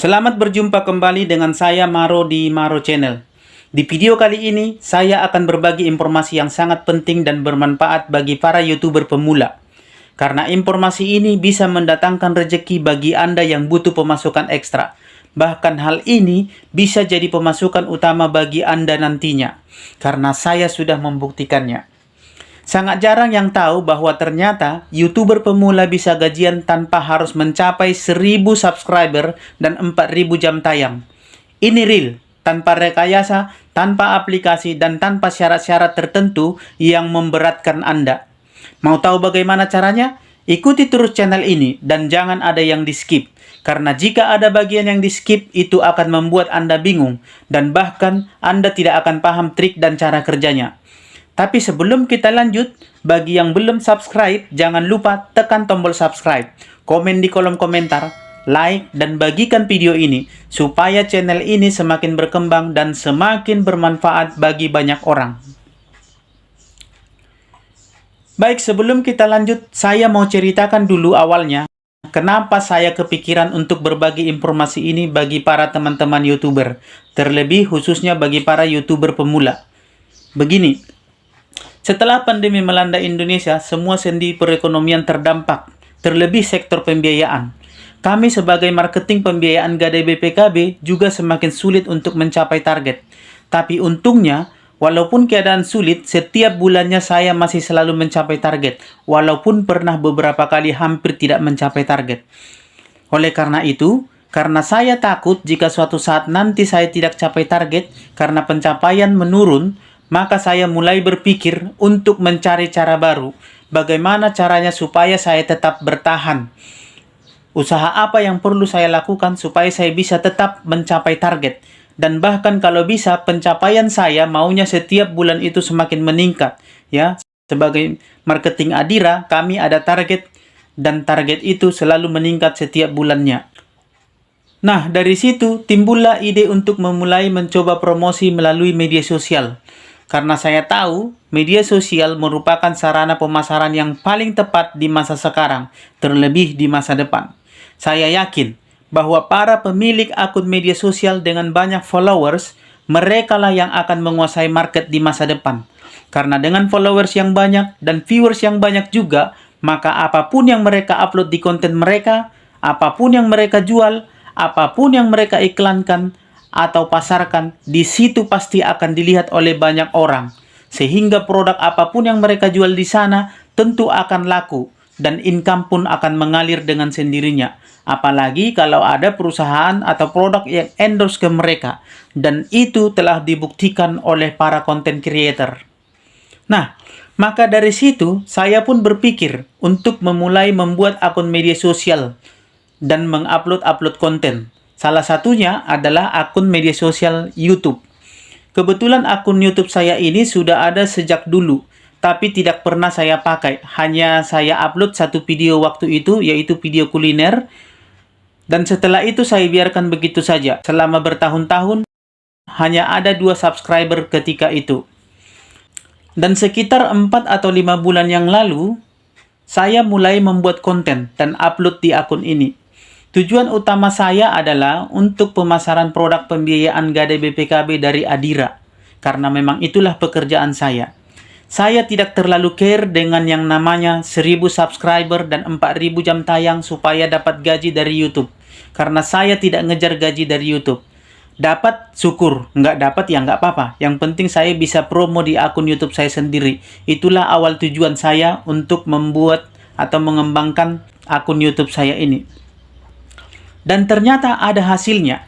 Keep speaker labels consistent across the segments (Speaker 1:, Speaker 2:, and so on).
Speaker 1: Selamat berjumpa kembali dengan saya Maro di Maro Channel. Di video kali ini, saya akan berbagi informasi yang sangat penting dan bermanfaat bagi para YouTuber pemula. Karena informasi ini bisa mendatangkan rezeki bagi Anda yang butuh pemasukan ekstra. Bahkan hal ini bisa jadi pemasukan utama bagi Anda nantinya. Karena saya sudah membuktikannya. Sangat jarang yang tahu bahwa ternyata YouTuber pemula bisa gajian tanpa harus mencapai 1000 subscriber dan 4000 jam tayang. Ini real, tanpa rekayasa, tanpa aplikasi, dan tanpa syarat-syarat tertentu yang memberatkan Anda. Mau tahu bagaimana caranya? Ikuti terus channel ini dan jangan ada yang di-skip. Karena jika ada bagian yang di-skip, itu akan membuat Anda bingung dan bahkan Anda tidak akan paham trik dan cara kerjanya. Tapi sebelum kita lanjut, bagi yang belum subscribe, jangan lupa tekan tombol subscribe, komen di kolom komentar, like, dan bagikan video ini supaya channel ini semakin berkembang dan semakin bermanfaat bagi banyak orang. Baik, sebelum kita lanjut, saya mau ceritakan dulu awalnya kenapa saya kepikiran untuk berbagi informasi ini bagi para teman-teman YouTuber, terlebih khususnya bagi para YouTuber pemula. Begini, setelah pandemi melanda Indonesia, semua sendi perekonomian terdampak, terlebih sektor pembiayaan. Kami sebagai marketing pembiayaan Gadai BPKB juga semakin sulit untuk mencapai target. Tapi untungnya, walaupun keadaan sulit, setiap bulannya saya masih selalu mencapai target, walaupun pernah beberapa kali hampir tidak mencapai target. Oleh karena itu, karena saya takut jika suatu saat nanti saya tidak capai target karena pencapaian menurun, maka saya mulai berpikir untuk mencari cara baru. Bagaimana caranya supaya saya tetap bertahan? Usaha apa yang perlu saya lakukan supaya saya bisa tetap mencapai target? Dan bahkan kalau bisa, pencapaian saya maunya setiap bulan itu semakin meningkat. Ya, sebagai marketing Adira, kami ada target dan target itu selalu meningkat setiap bulannya. Nah, dari situ timbullah ide untuk memulai mencoba promosi melalui media sosial. Karena saya tahu, media sosial merupakan sarana pemasaran yang paling tepat di masa sekarang, terlebih di masa depan. Saya yakin bahwa para pemilik akun media sosial dengan banyak followers, merekalah yang akan menguasai market di masa depan. Karena dengan followers yang banyak dan viewers yang banyak juga, maka apapun yang mereka upload di konten mereka, apapun yang mereka jual, apapun yang mereka iklankan, atau pasarkan, di situ pasti akan dilihat oleh banyak orang. Sehingga produk apapun yang mereka jual di sana tentu akan laku dan income pun akan mengalir dengan sendirinya. Apalagi kalau ada perusahaan atau produk yang endorse ke mereka. Dan itu telah dibuktikan oleh para content creator. Nah, maka dari situ saya pun berpikir untuk memulai membuat akun media sosial dan mengupload konten. Salah satunya adalah akun media sosial YouTube. Kebetulan akun YouTube saya ini sudah ada sejak dulu, tapi tidak pernah saya pakai. Hanya saya upload satu video waktu itu, yaitu video kuliner. Dan setelah itu saya biarkan begitu saja. Selama bertahun-tahun, hanya ada 2 subscriber ketika itu. Dan sekitar 4 atau 5 bulan yang lalu, saya mulai membuat konten dan upload di akun ini. Tujuan utama saya adalah untuk pemasaran produk pembiayaan Gadai BPKB dari Adira. Karena memang itulah pekerjaan saya. Saya tidak terlalu care dengan yang namanya 1000 subscriber dan 4000 jam tayang supaya dapat gaji dari YouTube. Karena saya tidak ngejar gaji dari YouTube. Dapat, syukur. Nggak dapat, ya nggak apa-apa. Yang penting saya bisa promo di akun YouTube saya sendiri. Itulah awal tujuan saya untuk membuat atau mengembangkan akun YouTube saya ini. Dan ternyata ada hasilnya.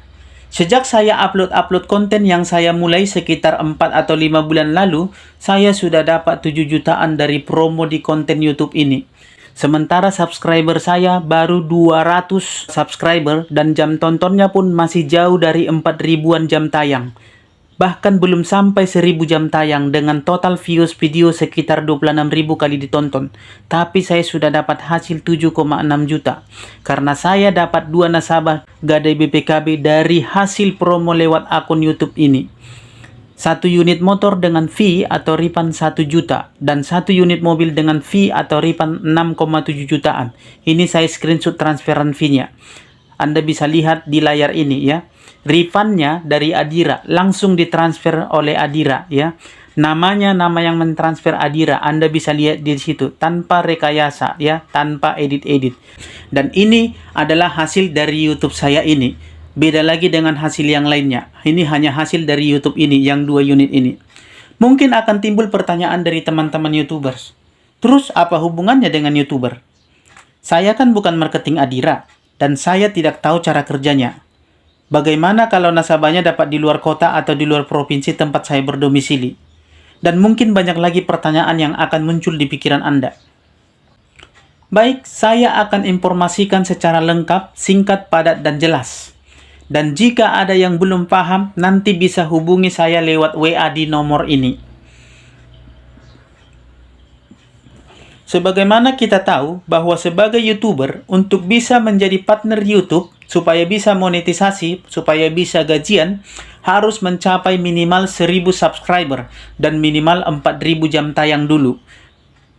Speaker 1: Sejak saya upload konten yang saya mulai sekitar 4 atau 5 bulan lalu, saya sudah dapat 7 jutaan dari promo di konten YouTube ini. Sementara subscriber saya baru 200 subscriber dan jam tontonnya pun masih jauh dari 4.000-an jam tayang. Bahkan belum sampai 1000 jam tayang dengan total views video sekitar 26.000 kali ditonton. Tapi saya sudah dapat hasil 7,6 juta. Karena saya dapat 2 nasabah Gadai BPKB dari hasil promo lewat akun YouTube ini. 1 unit motor dengan fee atau refund 1 juta. Dan 1 unit mobil dengan fee atau refund 6,7 jutaan. Ini saya screenshot transferan fee-nya. Anda bisa lihat di layar ini ya. Refundnya dari Adira langsung ditransfer oleh Adira ya. Namanya nama yang mentransfer Adira, Anda bisa lihat di situ tanpa rekayasa ya, tanpa edit-edit. Dan ini adalah hasil dari YouTube saya ini. Beda lagi dengan hasil yang lainnya. Ini hanya hasil dari YouTube ini yang 2 unit ini. Mungkin akan timbul pertanyaan dari teman-teman YouTubers. Terus apa hubungannya dengan YouTuber? Saya kan bukan marketing Adira dan saya tidak tahu cara kerjanya. Bagaimana kalau nasabahnya dapat di luar kota atau di luar provinsi tempat saya berdomisili? Dan mungkin banyak lagi pertanyaan yang akan muncul di pikiran Anda. Baik, saya akan informasikan secara lengkap, singkat, padat, dan jelas. Dan jika ada yang belum paham, nanti bisa hubungi saya lewat WA di nomor ini. Sebagaimana kita tahu bahwa sebagai YouTuber, untuk bisa menjadi partner YouTube, supaya bisa monetisasi, supaya bisa gajian, harus mencapai minimal 1000 subscriber dan minimal 4000 jam tayang dulu.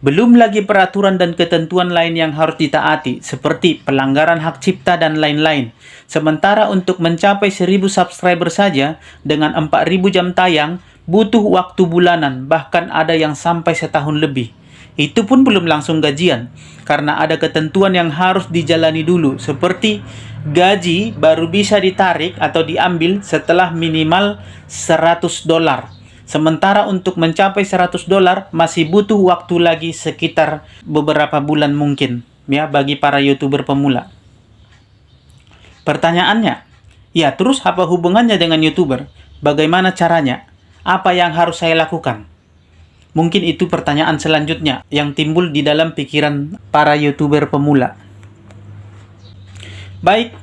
Speaker 1: Belum lagi peraturan dan ketentuan lain yang harus ditaati, seperti pelanggaran hak cipta dan lain-lain. Sementara untuk mencapai 1000 subscriber saja, dengan 4000 jam tayang, butuh waktu bulanan, bahkan ada yang sampai setahun lebih. Itu pun belum langsung gajian, karena ada ketentuan yang harus dijalani dulu, seperti gaji baru bisa ditarik atau diambil setelah minimal $100. Sementara untuk mencapai $100 masih butuh waktu lagi sekitar beberapa bulan mungkin, ya, bagi para YouTuber pemula. Pertanyaannya, ya terus apa hubungannya dengan YouTuber? Bagaimana caranya? Apa yang harus saya lakukan? Mungkin itu pertanyaan selanjutnya yang timbul di dalam pikiran para YouTuber pemula. Baik,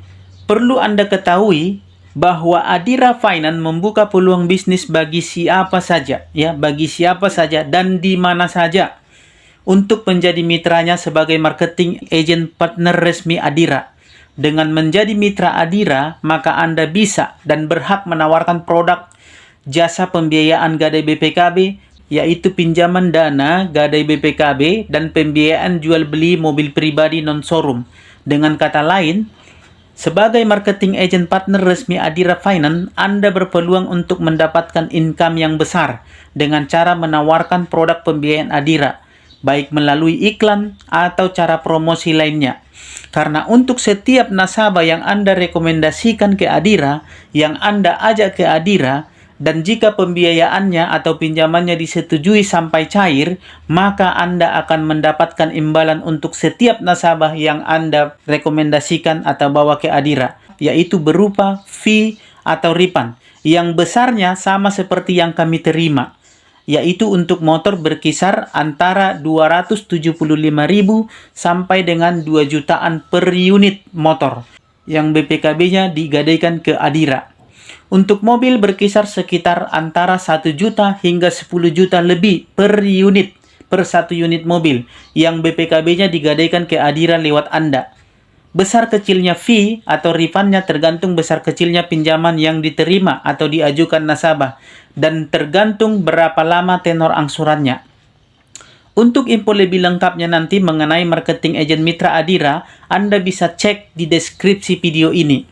Speaker 1: perlu Anda ketahui bahwa Adira Finance membuka peluang bisnis bagi siapa saja, ya, bagi siapa saja dan di mana saja untuk menjadi mitranya sebagai marketing agent partner resmi Adira. Dengan menjadi mitra Adira, maka Anda bisa dan berhak menawarkan produk jasa pembiayaan gadai BPKB, yaitu pinjaman dana gadai BPKB dan pembiayaan jual beli mobil pribadi non-showroom. Dengan kata lain, sebagai marketing agent partner resmi Adira Finance, Anda berpeluang untuk mendapatkan income yang besar dengan cara menawarkan produk pembiayaan Adira, baik melalui iklan atau cara promosi lainnya. Karena untuk setiap nasabah yang Anda rekomendasikan ke Adira, yang Anda ajak ke Adira, dan jika pembiayaannya atau pinjamannya disetujui sampai cair, maka Anda akan mendapatkan imbalan untuk setiap nasabah yang Anda rekomendasikan atau bawa ke Adira, yaitu berupa fee atau refund, yang besarnya sama seperti yang kami terima, yaitu untuk motor berkisar antara 275.000 sampai dengan 2 jutaan per unit motor, yang BPKB-nya digadaikan ke Adira. Untuk mobil berkisar sekitar antara 1 juta hingga 10 juta lebih per unit, per 1 unit mobil, yang BPKB-nya digadaikan ke Adira lewat Anda. Besar kecilnya fee atau refundnya tergantung besar kecilnya pinjaman yang diterima atau diajukan nasabah, dan tergantung berapa lama tenor angsurannya. Untuk info lebih lengkapnya nanti mengenai marketing agent mitra Adira, Anda bisa cek di deskripsi video ini.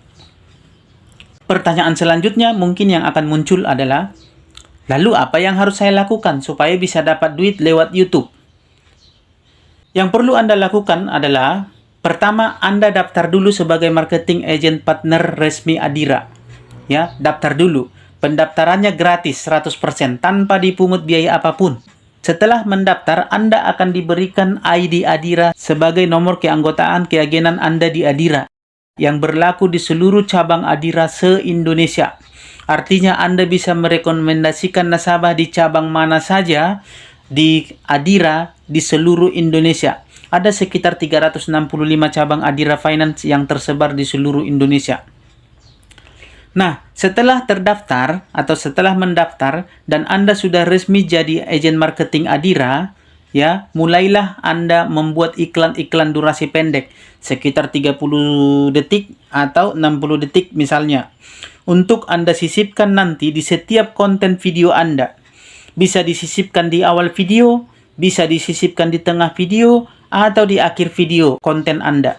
Speaker 1: Pertanyaan selanjutnya mungkin yang akan muncul adalah, lalu apa yang harus saya lakukan supaya bisa dapat duit lewat YouTube? Yang perlu Anda lakukan adalah, pertama, Anda daftar dulu sebagai marketing agent partner resmi Adira. Ya, daftar dulu. Pendaftarannya gratis 100% tanpa dipungut biaya apapun. Setelah mendaftar, Anda akan diberikan ID Adira sebagai nomor keanggotaan keagenan Anda di Adira, yang berlaku di seluruh cabang Adira se-Indonesia. Artinya Anda bisa merekomendasikan nasabah di cabang mana saja di Adira di seluruh Indonesia. Ada sekitar 365 cabang Adira Finance yang tersebar di seluruh Indonesia. Nah, setelah terdaftar atau setelah mendaftar dan Anda sudah resmi jadi agen marketing Adira, ya, mulailah Anda membuat iklan-iklan durasi pendek, sekitar 30 detik atau 60 detik misalnya, untuk Anda sisipkan nanti di setiap konten video Anda. Bisa disisipkan di awal video, bisa disisipkan di tengah video, atau di akhir video konten Anda.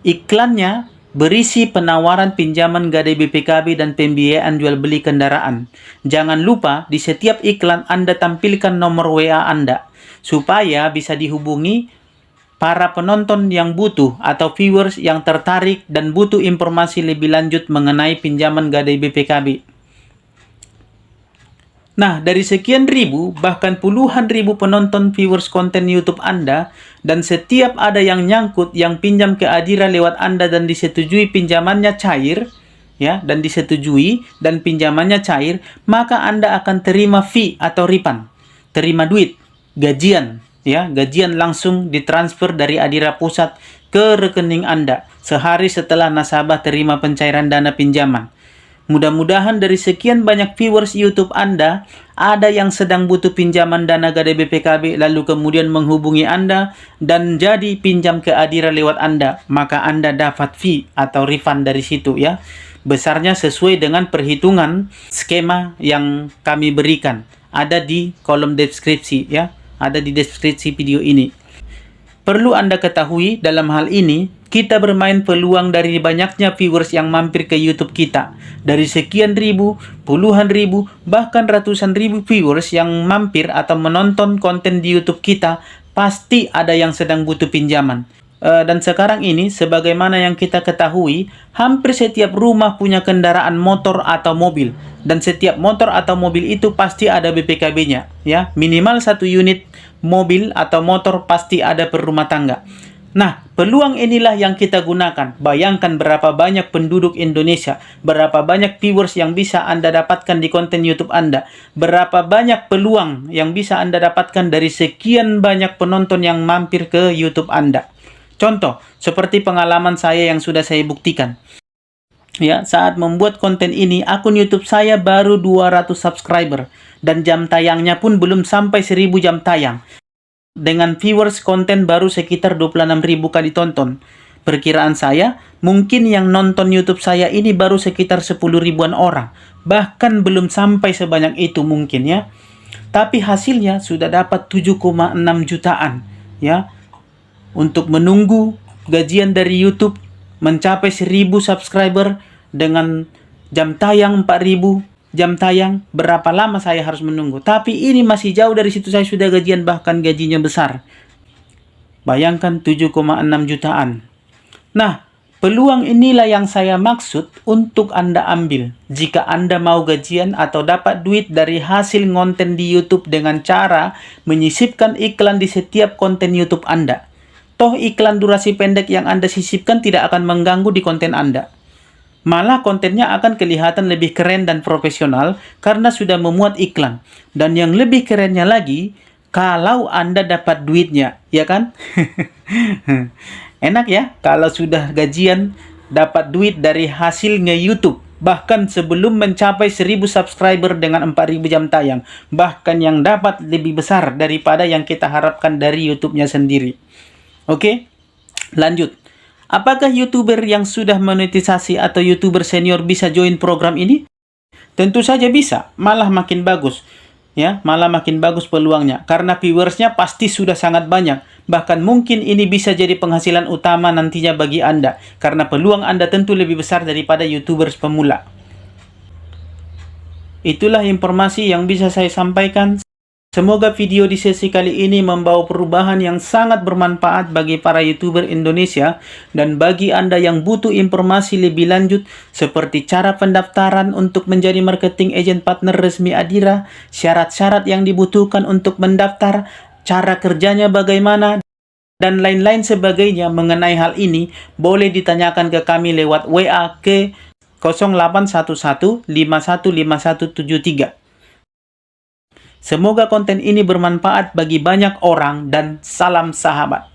Speaker 1: Iklannya berisi penawaran pinjaman gadai BPKB dan pembiayaan jual beli kendaraan. Jangan lupa di setiap iklan Anda tampilkan nomor WA Anda supaya bisa dihubungi para penonton yang butuh atau viewers yang tertarik dan butuh informasi lebih lanjut mengenai pinjaman gadai BPKB. Nah, dari sekian ribu, bahkan puluhan ribu penonton viewers konten YouTube Anda, dan setiap ada yang nyangkut, yang pinjam ke Adira lewat Anda dan disetujui pinjamannya cair, ya, dan disetujui dan pinjamannya cair, maka Anda akan terima fee atau refund, terima duit, gajian, ya, gajian langsung ditransfer dari Adira Pusat ke rekening Anda sehari setelah nasabah terima pencairan dana pinjaman. Mudah-mudahan dari sekian banyak viewers YouTube Anda, ada yang sedang butuh pinjaman dana gadai BPKB lalu kemudian menghubungi Anda dan jadi pinjam ke Adira lewat Anda, maka Anda dapat fee atau refund dari situ, ya. Besarnya sesuai dengan perhitungan skema yang kami berikan. Ada di kolom deskripsi, ya. Ada di deskripsi video ini. Perlu Anda ketahui dalam hal ini, kita bermain peluang dari banyaknya viewers yang mampir ke YouTube kita. Dari sekian ribu, puluhan ribu, bahkan ratusan ribu viewers yang mampir atau menonton konten di YouTube kita, pasti ada yang sedang butuh pinjaman. Dan sekarang ini, sebagaimana yang kita ketahui, hampir setiap rumah punya kendaraan motor atau mobil. Dan setiap motor atau mobil itu pasti ada BPKB-nya, ya. Minimal 1 unit mobil atau motor pasti ada per rumah tangga. Nah, peluang inilah yang kita gunakan. Bayangkan berapa banyak penduduk Indonesia, berapa banyak viewers yang bisa Anda dapatkan di konten YouTube Anda, berapa banyak peluang yang bisa Anda dapatkan dari sekian banyak penonton yang mampir ke YouTube Anda. Contoh, seperti pengalaman saya yang sudah saya buktikan. Ya, saat membuat konten ini, akun YouTube saya baru 200 subscriber dan jam tayangnya pun belum sampai 1000 jam tayang. Dengan viewers konten baru sekitar 26.000 kali tonton. Perkiraan saya, mungkin yang nonton YouTube saya ini baru sekitar 10 ribuan orang. Bahkan belum sampai sebanyak itu mungkin, ya. Tapi hasilnya sudah dapat 7,6 jutaan, ya. Untuk menunggu gajian dari YouTube mencapai 1000 subscriber dengan jam tayang 4000 jam tayang, berapa lama saya harus menunggu? Tapi ini masih jauh dari situ, saya sudah gajian, bahkan gajinya besar. Bayangkan 7,6 jutaan. Nah, peluang inilah yang saya maksud untuk Anda ambil. Jika Anda mau gajian atau dapat duit dari hasil konten di YouTube dengan cara menyisipkan iklan di setiap konten YouTube Anda. Toh iklan durasi pendek yang Anda sisipkan tidak akan mengganggu di konten Anda. Malah kontennya akan kelihatan lebih keren dan profesional karena sudah memuat iklan. Dan yang lebih kerennya lagi, kalau Anda dapat duitnya, ya kan? Enak ya, kalau sudah gajian, dapat duit dari hasil nge-YouTube. Bahkan sebelum mencapai 1000 subscriber dengan 4000 jam tayang. Bahkan yang dapat lebih besar daripada yang kita harapkan dari YouTube-nya sendiri. Oke, lanjut. Apakah YouTuber yang sudah monetisasi atau YouTuber senior bisa join program ini? Tentu saja bisa, malah makin bagus. Ya, malah makin bagus peluangnya karena viewersnya pasti sudah sangat banyak. Bahkan mungkin ini bisa jadi penghasilan utama nantinya bagi Anda karena peluang Anda tentu lebih besar daripada YouTubers pemula. Itulah informasi yang bisa saya sampaikan. Semoga video di sesi kali ini membawa perubahan yang sangat bermanfaat bagi para YouTuber Indonesia dan bagi Anda yang butuh informasi lebih lanjut seperti cara pendaftaran untuk menjadi marketing agent partner resmi Adira, syarat-syarat yang dibutuhkan untuk mendaftar, cara kerjanya bagaimana, dan lain-lain sebagainya mengenai hal ini, boleh ditanyakan ke kami lewat WA ke 0811 515173. Semoga konten ini bermanfaat bagi banyak orang dan salam sahabat.